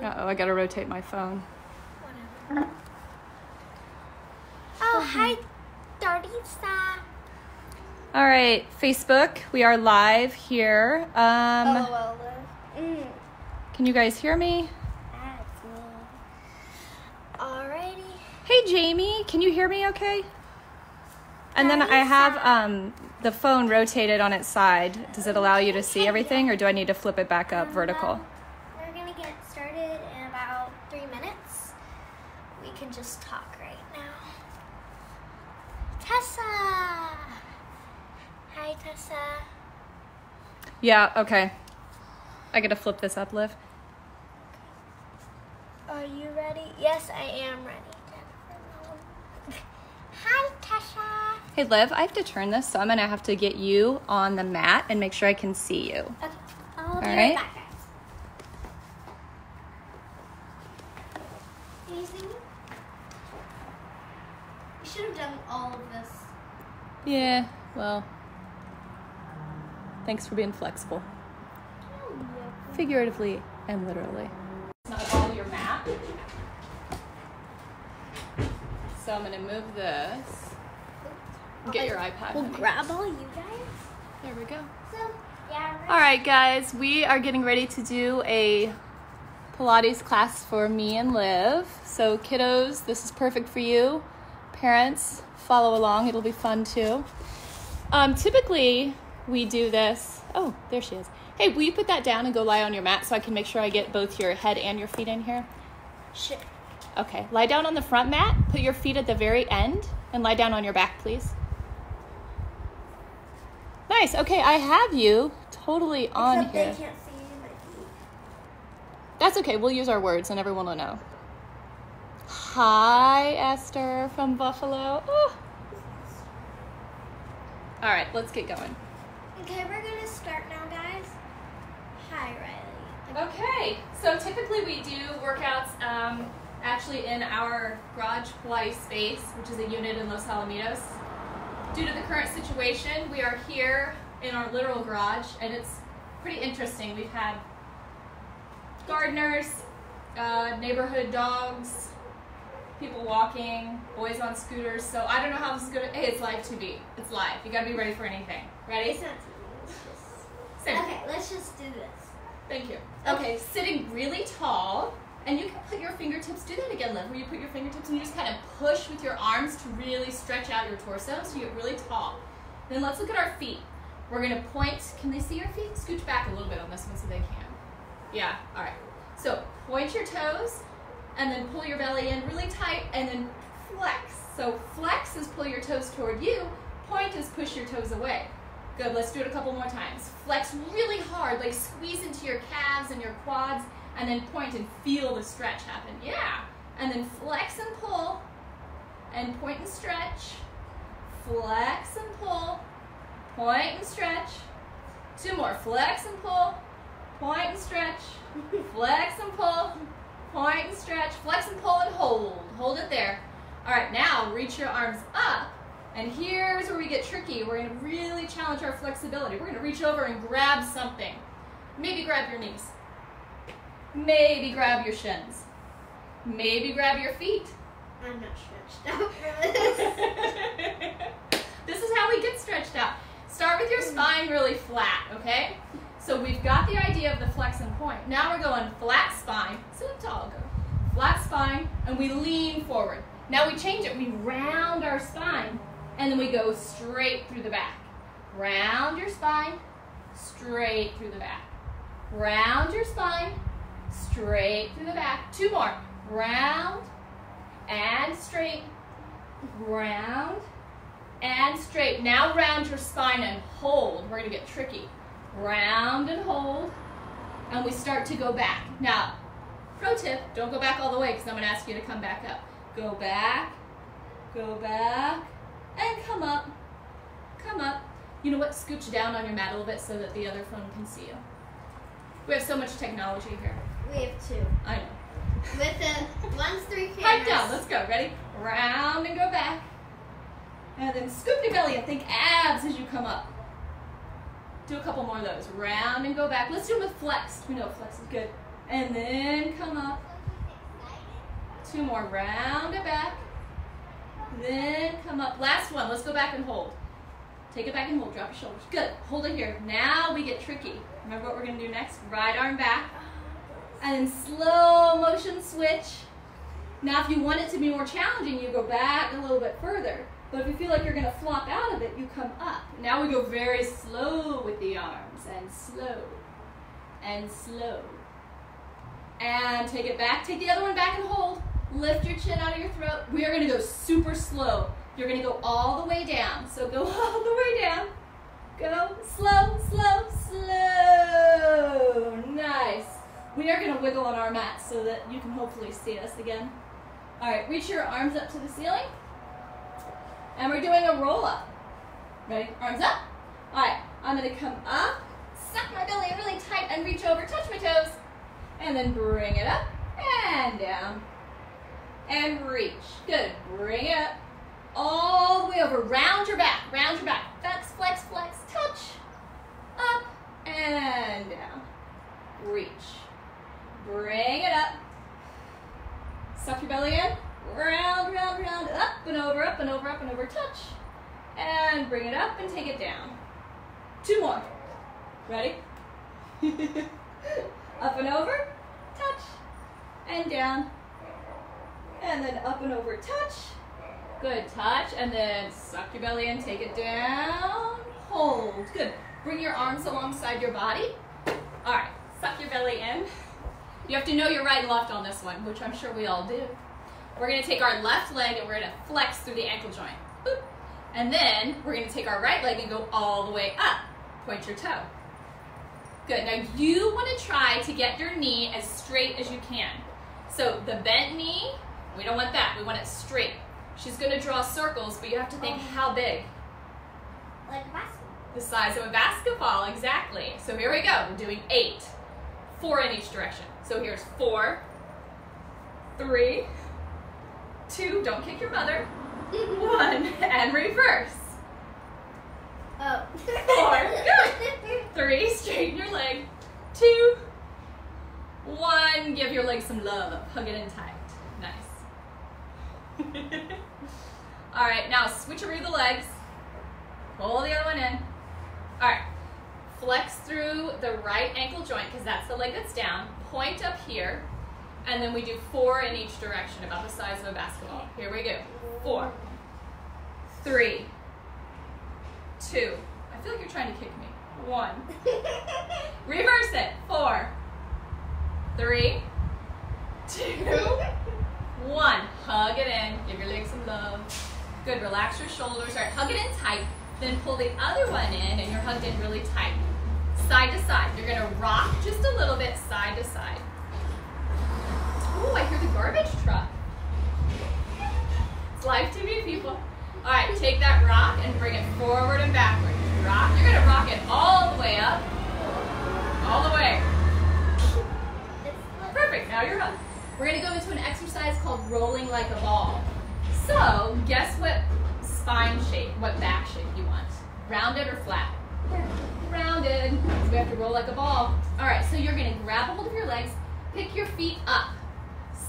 Uh-oh, I gotta rotate my phone. Whatever. Oh, hi, Darisa. All right, Facebook, we are live here. LOL. Can you guys hear me? That's me. Alrighty. Hey, Jamie, can you hear me okay? And then I have the phone rotated on its side. Does it allow you to see everything, or do I need to flip it back up vertical? We're going to get started in about 3 minutes. We can just talk right now. Tessa! Hi, Tessa. Yeah, okay. I gotta flip this up, Liv. Are you ready? Yes, I am ready. Hi, Tasha. Hey, Liv, I have to turn this, so I'm gonna have to get you on the mat and make sure I can see you. Okay, I'll be All right right. back, guys. Can you see me? You should have done all of this. Yeah, well, thanks for being flexible. Figuratively and literally. It's not all your mat. So I'm gonna move this. Get your iPad. We'll honey. grab all you guys. There we go. So, yeah. All right, guys, we are getting ready to do a Pilates class for me and Liv. So, kiddos, this is perfect for you. Parents, follow along. It'll be fun too. Typically, we do this. Oh, there she is. Hey, will you put that down and go lie on your mat so I can make sure I get both your head and your feet in here? Sure. Okay, lie down on the front mat. Put your feet at the very end and lie down on your back, please. Nice. Okay, I have you totally on Except here. they can't see my feet. That's okay. We'll use our words and everyone will know. Hi, Esther from Buffalo. Oh. All right, let's get going. Okay, we're going to start now, guys. Hi, Riley. Okay, so typically we do workouts actually in our Garage Pilates space, which is a unit in Los Alamitos. Due to the current situation, we are here in our literal garage, and it's pretty interesting. We've had gardeners, neighborhood dogs, people walking, boys on scooters. So I don't know how this is gonna. Hey, it's live TV. It's live. You gotta be ready for anything. Ready? It's not TV. It's just... Same. Okay, let's just do this. Thank you. Okay, sitting really tall, and you can put your fingertips, do that again, Liv, where you put your fingertips and you just kind of push with your arms to really stretch out your torso so you get really tall. Then let's look at our feet. We're gonna point, can they see your feet? Scooch back a little bit on this one so they can. Yeah, all right. So point your toes, and then pull your belly in really tight, and then flex. So flex is pull your toes toward you, point is push your toes away. Good, let's do it a couple more times. Flex really hard, like squeeze into your calves and your quads, and then point and feel the stretch happen. Yeah. And then flex and pull, and point and stretch. Flex and pull, point and stretch. 2 more, flex and pull, point and stretch. Flex and pull, point and stretch. Flex and pull and hold. Hold it there. All right, now reach your arms up. And here's where we get tricky. We're gonna really challenge our flexibility. We're gonna reach over and grab something. Maybe grab your knees. Maybe grab your shins. Maybe grab your feet. I'm not stretched out for this. This is how we get stretched out. Start with your spine really flat, okay? So we've got the idea of the flex and point. Now we're going flat spine. Sit up tall, go. Flat spine, and we lean forward. Now we change it. We round our spine. And then we go straight through the back. Round your spine, straight through the back. Round your spine, straight through the back. 2 more. Round and straight. Round and straight. Now round your spine and hold. We're going to get tricky. Round and hold. And we start to go back. Now, pro tip, don't go back all the way because I'm going to ask you to come back up. Go back, and come up, come up. You know what? Scooch down on your mat a little bit so that the other phone can see you. We have so much technology here. We have 2. I know. With the 1's 3 cameras. Pipe down. Let's go. Ready? Round and go back. And then scoop your belly and think abs as you come up. Do a couple more of those. Round and go back. Let's do them with flex. We know flex is good. And then come up. 2 more, round it back. Then come up, last one, let's go back and hold. Take it back and hold, drop your shoulders. Good, hold it here. Now we get tricky. Remember what we're gonna do next? Right arm back. And then slow motion switch. Now if you want it to be more challenging, you go back a little bit further. But if you feel like you're gonna flop out of it, you come up. Now we go very slow with the arms, and slow, and slow. And take it back, take the other one back and hold. Lift your chin out of your throat. We are gonna go super slow. You're gonna go all the way down. So go all the way down. Go slow, slow, slow. Nice. We are gonna wiggle on our mat so that you can hopefully see us again. All right, reach your arms up to the ceiling. And we're doing a roll up. Ready? Arms up. All right, I'm gonna come up, suck my belly really tight and reach over, touch my toes. And then bring it up and down. And reach. Good. Bring it up. All the way over. Round your back. Round your back. Flex, flex, flex. Touch. Up and down. Reach. Bring it up. Suck your belly in. Round, round, round. Up and over, up and over, up and over. Touch. And bring it up and take it down. 2 more. Ready? Up and over. Touch. And down. And then up and over, touch. Good, touch. And then suck your belly in, take it down. Hold. Good. Bring your arms alongside your body. All right, suck your belly in. You have to know your right and left on this one, which I'm sure we all do. We're gonna take our left leg and we're gonna flex through the ankle joint. Boop. And then we're gonna take our right leg and go all the way up. Point your toe. Good, now you wanna try to get your knee as straight as you can. So the bent knee, we don't want that, we want it straight. She's gonna draw circles, but you have to think how big? Like a basketball. The size of a basketball, exactly. So here we go, we're doing 8. 4 in each direction. So here's 4, 3, 2, don't kick your mother, 1, and reverse. Oh. 4, good. 3, straighten your leg. 2, 1, give your leg some love. Hug it in tight. Nice. All right, now switcheroo the legs. Pull the other one in. All right, flex through the right ankle joint because that's the leg that's down. Point up here, and then we do 4 in each direction, about the size of a basketball. Here we go. 4, 3, 2. I feel like you're trying to kick me. 1. Reverse it. 4, 3, 2, 1. Hug it in. Give your legs some love. Good. Relax your shoulders. All right. Hug it in tight. Then pull the other one in, and you're hugged in really tight. Side to side. You're going to rock just a little bit side to side. Oh, I hear the garbage truck. It's live TV, people. All right. Take that rock and bring it forward and backward. Rock. You're going to rock it all the way up. All the way. Perfect. Now you're hugged. We're going to go into an exercise called rolling like a ball. So, guess what spine shape, what back shape you want? Rounded or flat? Rounded. So we have to roll like a ball. All right, so you're going to grab a hold of your legs, pick your feet up,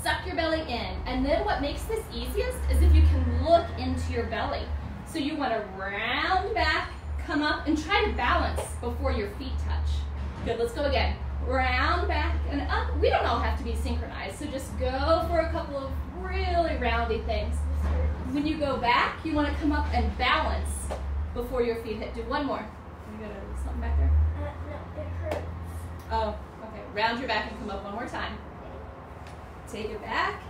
suck your belly in, and then what makes this easiest is if you can look into your belly. So you want to round back, come up, and try to balance before your feet touch. Good, let's go again. Round back and up. We don't all have to be synchronized, so just go for a couple of really roundy things. When you go back, you want to come up and balance before your feet hit. Do one more. You got something back there? No, it hurts. Oh, okay. Round your back and come up one more time. Take it back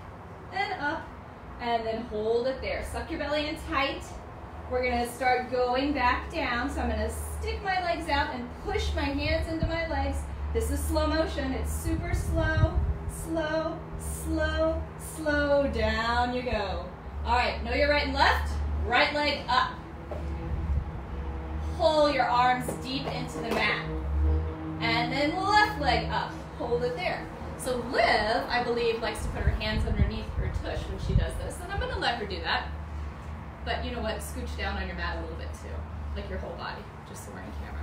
and up, and then hold it there. Suck your belly in tight. We're going to start going back down, so I'm going to stick my legs out and push my hands into my legs. This is slow motion. It's super slow, slow, slow, slow. Down you go. All right, know your right and left. Right leg up. Pull your arms deep into the mat. And then left leg up. Hold it there. So Liv, I believe, likes to put her hands underneath her tush when she does this, and I'm going to let her do that. But you know what? Scooch down on your mat a little bit too, like your whole body, just so we're in camera.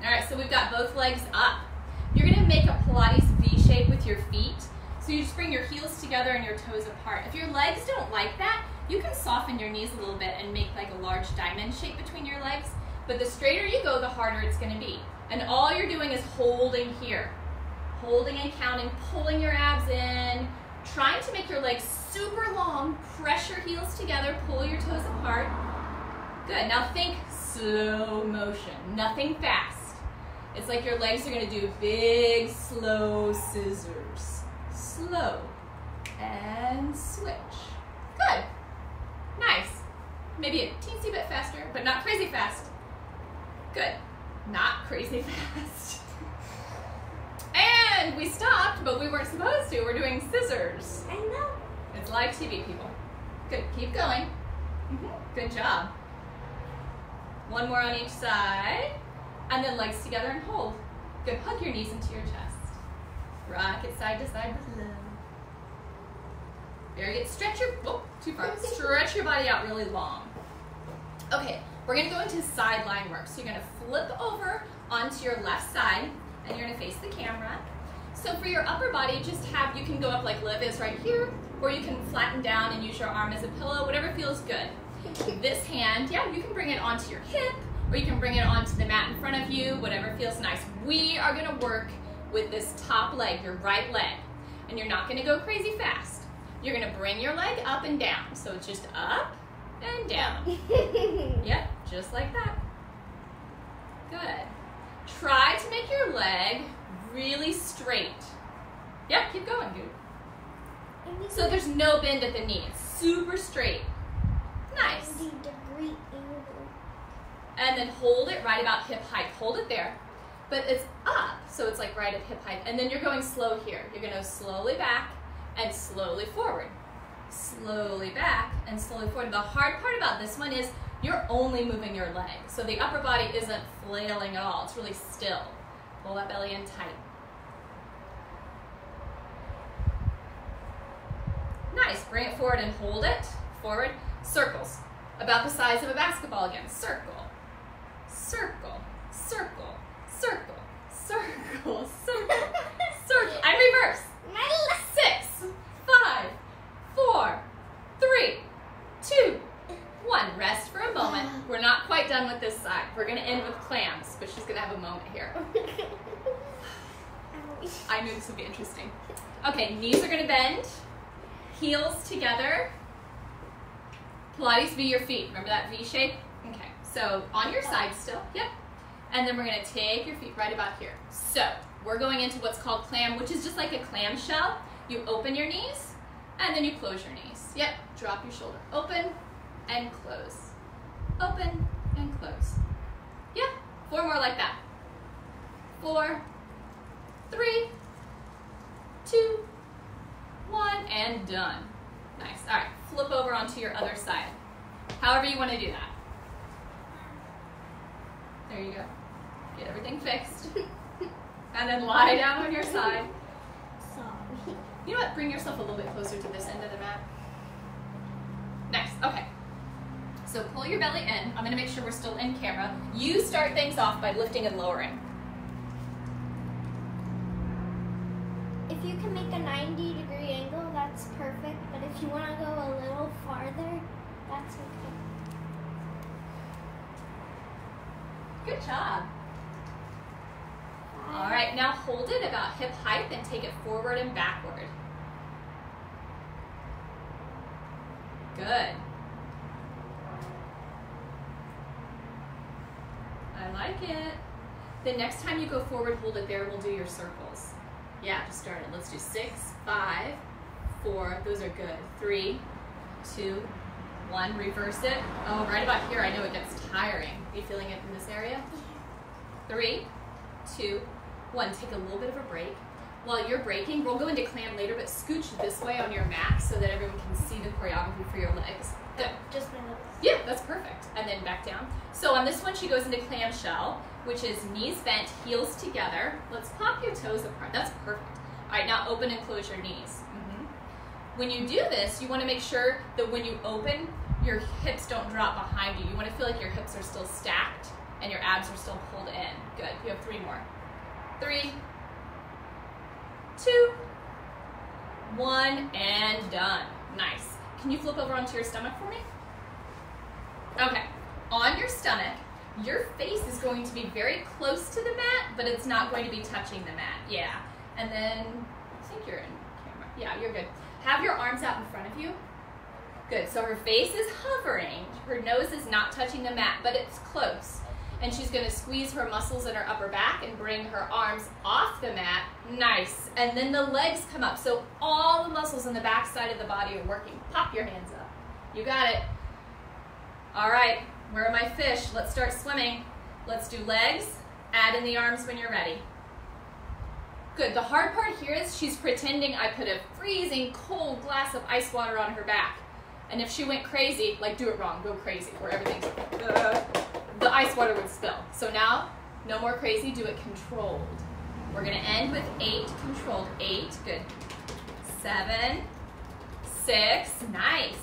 All right, so we've got both legs up. You're gonna make a Pilates V shape with your feet. So you just bring your heels together and your toes apart. If your legs don't like that, you can soften your knees a little bit and make like a large diamond shape between your legs. But the straighter you go, the harder it's gonna be. And all you're doing is holding here. Holding and counting, pulling your abs in, trying to make your legs super long, press your heels together, pull your toes apart. Good, now think slow motion, nothing fast. It's like your legs are gonna do big, slow scissors. Slow, and switch. Good, nice. Maybe a teensy bit faster, but not crazy fast. Good, not crazy fast. And we stopped, but we weren't supposed to. We're doing scissors. I know. It's live TV, people. Good, keep going. Good job. One more on each side. And then legs together and hold. Good, hug your knees into your chest. Rock it side to side with love. Very good, stretch your, too far. Stretch your body out really long. Okay, we're gonna go into side line work. So you're gonna flip over onto your left side and you're gonna face the camera. So for your upper body, just have, you can go up like Liv is right here, or you can flatten down and use your arm as a pillow, whatever feels good. This hand, yeah, you can bring it onto your hip, or you can bring it onto the mat in front of you, whatever feels nice. We are gonna work with this top leg, your right leg, and you're not gonna go crazy fast. You're gonna bring your leg up and down. So it's just up and down. Yep, just like that. Good. Try to make your leg really straight. Yep, keep going, good. So there's no bend at the knee, it's super straight. Nice. 90-degree angle. And then hold it right about hip height. Hold it there, but it's up, so it's like right at hip height. And then you're going slow here. You're gonna slowly back and slowly forward. Slowly back and slowly forward. The hard part about this one is you're only moving your leg. So the upper body isn't flailing at all. It's really still. Pull that belly in tight. Nice, bring it forward and hold it. Forward, circles. About the size of a basketball again. Circle, circle, circle, circle, circle, circle, circle. And reverse. 6, 5, 4, 3, 2, 1. Rest for a moment. We're not quite done with this side. We're gonna end with clams, but she's gonna have a moment here. I knew this would be interesting. Okay, knees are gonna bend, heels together. Pilates V your feet. Remember that V shape? Okay, so on your side still, yep. And then we're gonna take your feet right about here. So we're going into what's called clam, which is just like a clam shell. You open your knees, and then you close your knees. Yep, drop your shoulder. Open and close. Open and close. Yeah, 4 more like that. 4, 3, 2, 1, and done. Nice. All right, flip over onto your other side. However you want to do that. There you go. Get everything fixed. And then lie down on your side. Sorry. You know what? Bring yourself a little bit closer to this end of the mat. Nice. Okay. So pull your belly in. I'm going to make sure we're still in camera. You start things off by lifting and lowering. If you can make a 90-degree angle, that's perfect. But if you want to go a little farther, that's okay. Good job. All right, now hold it about hip height and take it forward and backward. Good. I like it. The next time you go forward, hold it there. We'll do your circles. Yeah, just start it. Let's do 6, 5, 4. Those are good. 3, 2, 1. Reverse it. Oh, right about here. I know it gets tiring. Are you feeling it in this area? 3, 2, 1. Take a little bit of a break. While you're breaking, we'll go into clam later, but scooch this way on your mat so that everyone can see the choreography for your legs. Good. Just my lips. Yeah, that's perfect. And then back down. So on this one, she goes into clamshell, which is knees bent, heels together. Let's pop your toes apart. That's perfect. All right, now open and close your knees. When you do this, you want to make sure that when you open, your hips don't drop behind you. You want to feel like your hips are still stacked and your abs are still pulled in. Good. You have 3 more. 3, 2, 1, and done. Nice. Can you flip over onto your stomach for me? Okay, on your stomach, your face is going to be very close to the mat, but it's not going to be touching the mat. Yeah. And then, I think you're in camera. Yeah, you're good. Have your arms out in front of you. Good, so her face is hovering. Her nose is not touching the mat, but it's close. And she's gonna squeeze her muscles in her upper back and bring her arms off the mat. Nice. And then the legs come up. So all the muscles in the back side of the body are working. Pop your hands up. You got it. All right, where are my fish? Let's start swimming. Let's do legs. Add in the arms when you're ready. Good, the hard part here is she's pretending I put a freezing cold glass of ice water on her back. And if she went crazy, like do it wrong, go crazy, where everything's, the ice water would spill. So now, no more crazy, do it controlled. We're gonna end with 8, controlled. 8, good. 7, 6, nice.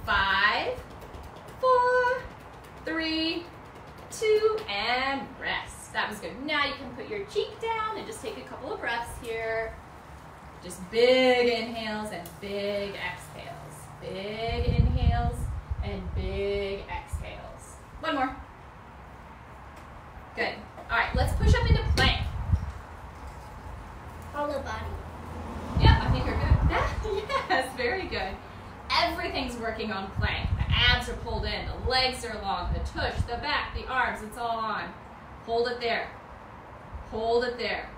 5, 4, 3, 2, and rest. That was good. Now you can put your cheek down and just take a couple of breaths here. Just big inhales and big exhales. Big inhales and big exhales. One more. Good. All right, let's push up into plank. Hollow body. Yeah, I think you're good. Yes, very good. Everything's working on plank. The abs are pulled in, the legs are long, the tush, the back, the arms, it's all on. Hold it there. Hold it there.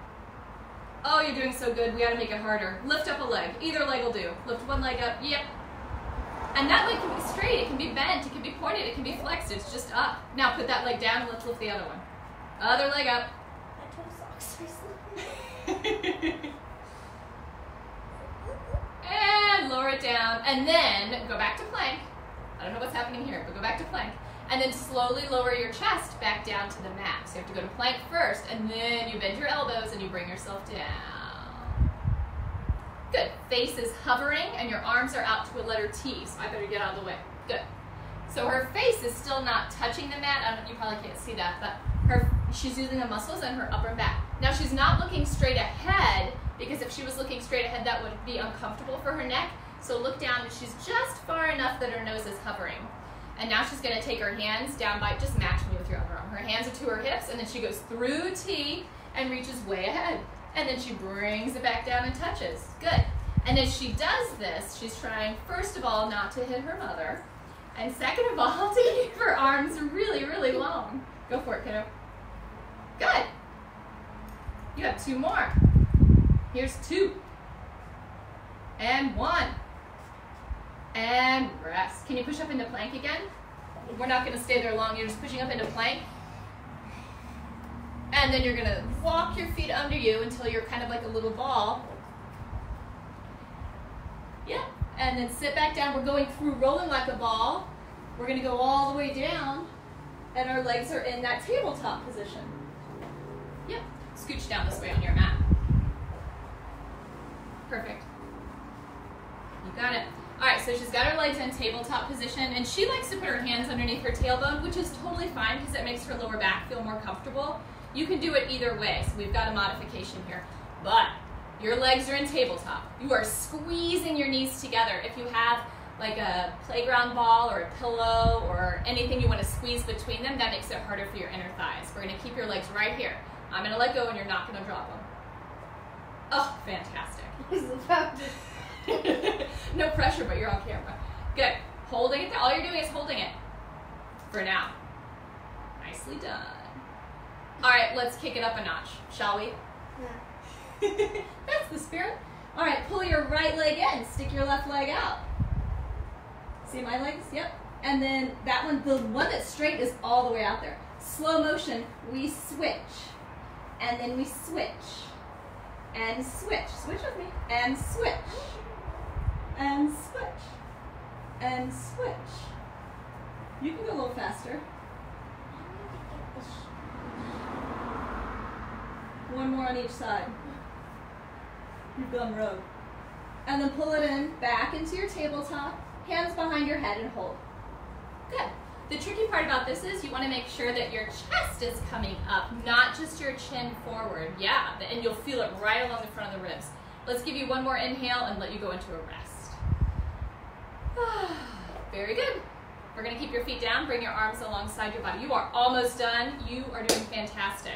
Oh, you're doing so good. We gotta make it harder. Lift up a leg. Either leg will do. Lift one leg up. Yep. And that leg can be straight, it can be bent, it can be pointed, it can be flexed. It's just up. Now put that leg down and let's lift the other one. Other leg up. My toe socks are slipping. And lower it down. And then go back to plank. I don't know what's happening here, but go back to plank. And then slowly lower your chest back down to the mat. So you have to go to plank first, and then you bend your elbows and you bring yourself down. Good. Face is hovering, and your arms are out to a letter T, so I better get out of the way. Good. So her face is still not touching the mat. You probably can't see that, but she's using the muscles in her upper back. Now she's not looking straight ahead, because if she was looking straight ahead, that would be uncomfortable for her neck. So look down, and she's just far enough that her nose is hovering. And now she's gonna take her hands down by, just match me with your other arm. Her hands are to her hips, and then she goes through T and reaches way ahead. And then she brings it back down and touches. Good. And as she does this, she's trying, first of all, not to hit her mother. And second of all, to keep her arms really, really long. Go for it, kiddo. Good. You have 2 more. Here's 2. And 1. And rest. Can you push up into plank again? We're not gonna stay there long. You're just pushing up into plank. And then you're gonna walk your feet under you until you're kind of like a little ball. Yeah, and then sit back down. We're going through rolling like a ball. We're gonna go all the way down, and our legs are in that tabletop position. Yep, scooch down this way on your mat. Perfect. You got it. All right, so she's got her legs in tabletop position, and she likes to put her hands underneath her tailbone, which is totally fine because it makes her lower back feel more comfortable. You can do it either way, so we've got a modification here. But your legs are in tabletop. You are squeezing your knees together. If you have like a playground ball or a pillow or anything you want to squeeze between them, that makes it harder for your inner thighs. We're gonna keep your legs right here. I'm gonna let go and you're not gonna drop them. Oh, fantastic. No pressure, but you're on camera. Good. Holding it there. All you're doing is holding it for now. Nicely done. All right, let's kick it up a notch, shall we? Yeah. That's the spirit. All right, pull your right leg in. Stick your left leg out. See my legs? Yep. And then that one, the one that's straight is all the way out there. Slow motion, we switch. And then we switch. And switch. Switch with me. And switch. And switch. And switch. You can go a little faster. One more on each side. You've gone rogue. And then pull it in, back into your tabletop, hands behind your head and hold. Good. The tricky part about this is you want to make sure that your chest is coming up, not just your chin forward. Yeah, and you'll feel it right along the front of the ribs. Let's give you one more inhale and let you go into a rest. Very good. We're gonna keep your feet down, bring your arms alongside your body. You are almost done. You are doing fantastic.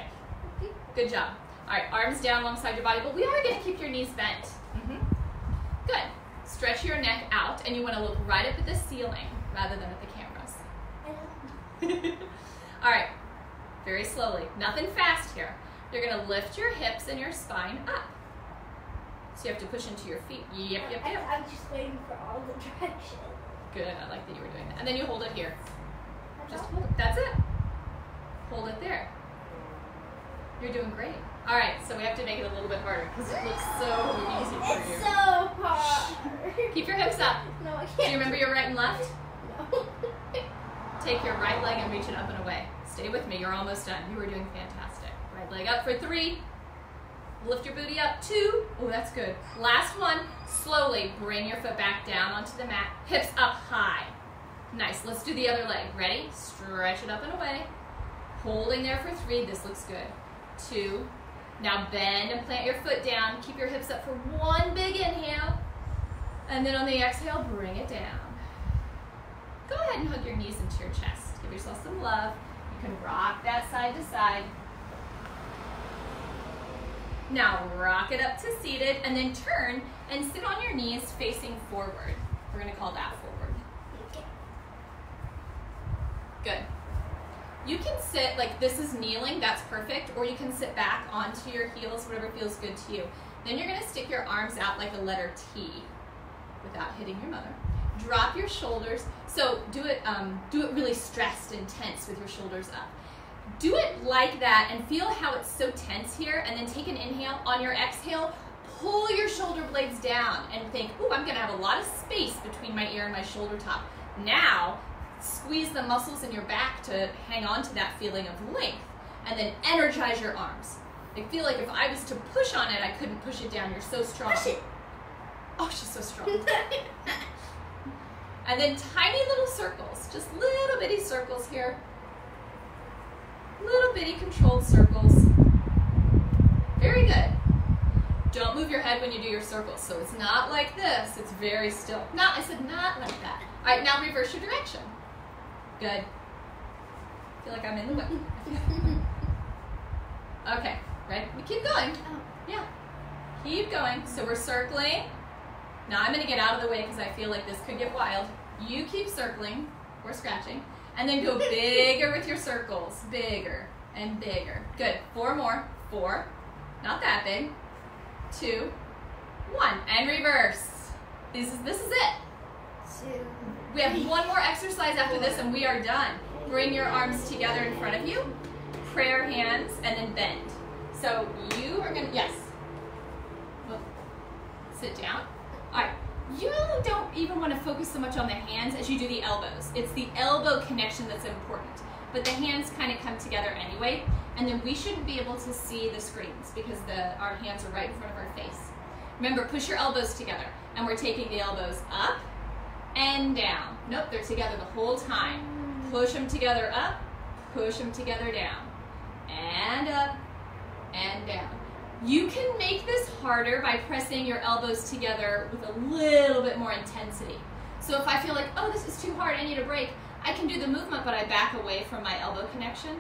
Good job. All right, arms down alongside your body, but we are gonna keep your knees bent. Good. Stretch your neck out, and you wanna look right up at the ceiling rather than at the cameras. All right, very slowly, nothing fast here. You're gonna lift your hips and your spine up. So you have to push into your feet. Yep. I'm just waiting for all the directions. Good, I like that you were doing that. And then you hold it here. Just hold it, that's it. Hold it there. You're doing great. All right, so we have to make it a little bit harder because it looks so easy for you. It's so hard. Keep your hips up. No, I can't. Do you remember your right and left? No. Take your right leg and reach it up and away. Stay with me, you're almost done. You were doing fantastic. Right leg up for 3. Lift your booty up, 2. Oh, that's good. Last one, slowly bring your foot back down onto the mat. Hips up high. Nice, let's do the other leg. Ready? Stretch it up and away. Holding there for 3, this looks good. 2. Now bend and plant your foot down. Keep your hips up for 1 big inhale. And then on the exhale, bring it down. Go ahead and hug your knees into your chest. Give yourself some love. You can rock that side to side. Now rock it up to seated and then turn and sit on your knees facing forward. We're gonna call that forward. Good. You can sit like this is kneeling, that's perfect, or you can sit back onto your heels, whatever feels good to you. Then you're gonna stick your arms out like a letter T without hitting your mother. Drop your shoulders. So do it really stressed and tense with your shoulders up. Do it like that and feel how it's so tense here, and then take an inhale. On your exhale, pull your shoulder blades down and think, ooh, I'm gonna have a lot of space between my ear and my shoulder top. Now, squeeze the muscles in your back to hang on to that feeling of length, and then energize your arms. I feel like if I was to push on it, I couldn't push it down. You're so strong. Push it. Oh, she's so strong. And then tiny little circles, just little bitty circles here. Little bitty controlled circles. Very good. Don't move your head when you do your circles. So it's not like this, it's very still. I said not like that. All right, now reverse your direction. Good. I feel like I'm in the way. Okay, ready? We keep going. Yeah. Keep going. So we're circling. Now I'm gonna get out of the way because I feel like this could get wild. You keep circling or scratching, and then go bigger with your circles. Bigger and bigger. Good. 4 more. 4. Not that big. 2, 1, and reverse. This is it. 2. We have 1 more exercise after this, and we are done. Bring your arms together in front of you, prayer hands, and then bend. So you are gonna, yes. Well, sit down. All right. You don't even want to focus so much on the hands as you do the elbows. It's the elbow connection that's important. But the hands kind of come together anyway, and then we shouldn't be able to see the screens because our hands are right in front of our face. Remember, push your elbows together, and we're taking the elbows up and down. Nope, they're together the whole time. Push them together up, push them together down, and up and down. You can make this harder by pressing your elbows together with a little bit more intensity. So if I feel like, oh, this is too hard, I need a break, I can do the movement, but I back away from my elbow connection.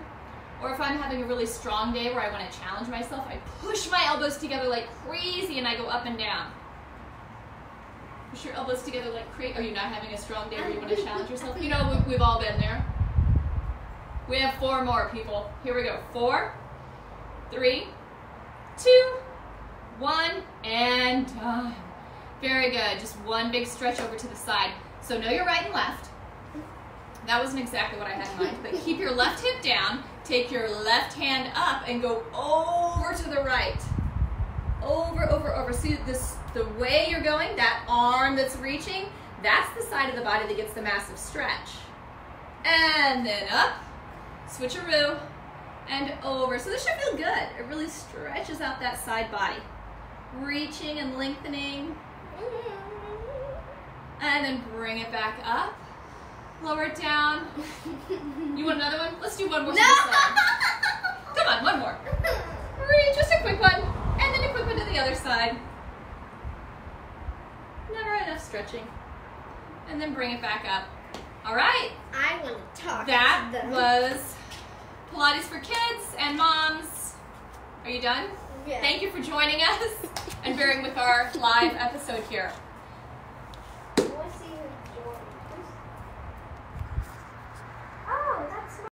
Or if I'm having a really strong day where I want to challenge myself, I push my elbows together like crazy and I go up and down. Push your elbows together like crazy. Are you not having a strong day where you want to challenge yourself? You know, we've all been there. We have 4 more, people. Here we go. 4, 3, 2, 1, and done. Very good. Just 1 big stretch over to the side. So know your right and left. That wasn't exactly what I had in mind, but keep your left hip down, take your left hand up, and go over to the right. Over, over, over. See this, the way you're going, that arm that's reaching, that's the side of the body that gets the massive stretch. And then up, switcheroo, and over. So this should feel good. It really stretches out that side body. Reaching and lengthening. And then bring it back up. Lower it down. You want another one? Let's do 1 more. No! Come on, 1 more. Just a quick one. And then a quick one to the other side. Never enough stretching. And then bring it back up. All right. I want to talk. That was Pilates for kids and moms. Are you done? Yeah. Thank you for joining us and bearing with our live episode here. We'll see you.